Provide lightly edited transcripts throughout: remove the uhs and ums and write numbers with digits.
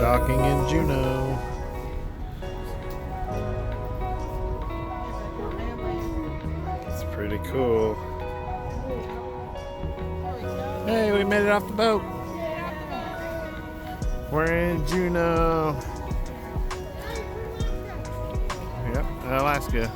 Docking in Juneau. It's pretty cool. Hey, we made it off the boat. We're in Juneau. Yep, Alaska.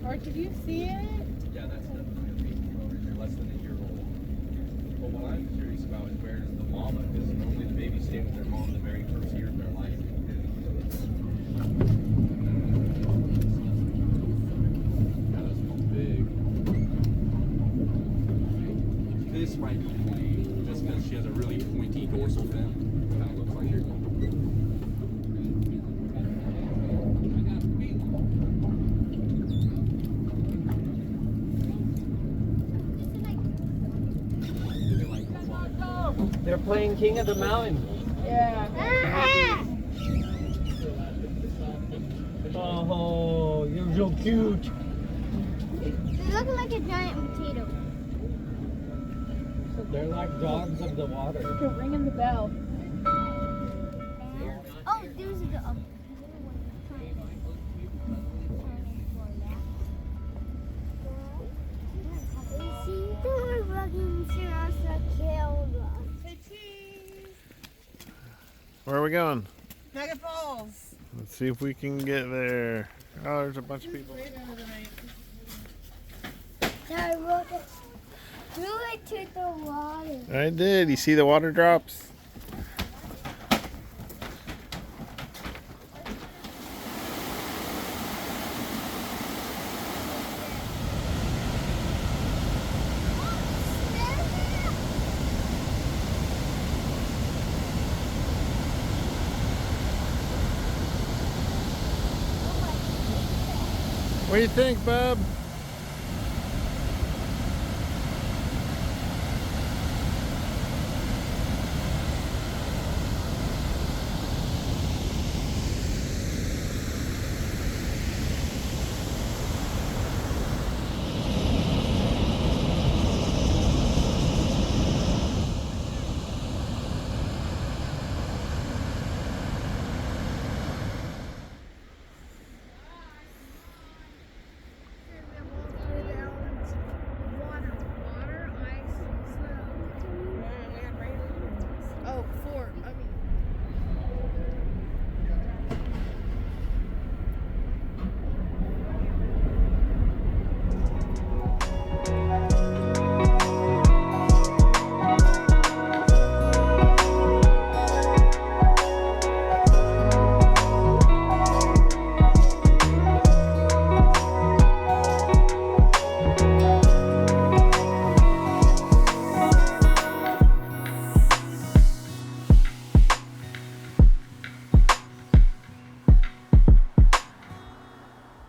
Or did you see it? Yeah, that's definitely a baby roller. They're less than a year old. But what I'm curious about is where is the mama? Because normally the babies stay with their mom the very first year of their life. Yeah, that's big. This might be pointy, just because she has a really pointy dorsal fin. Kind of looks like her. They're playing King of the Mountain. Yeah. Oh, you're so cute. They look like a giant potato. They're like dogs of the water. They're ringing the bell. Oh, there's a dog. Where are we going? Nugget Falls. Let's see if we can get there. Oh, there's a bunch of people. I wrote it. Threw it to the water. I did. You see the water drops? What do you think, bub?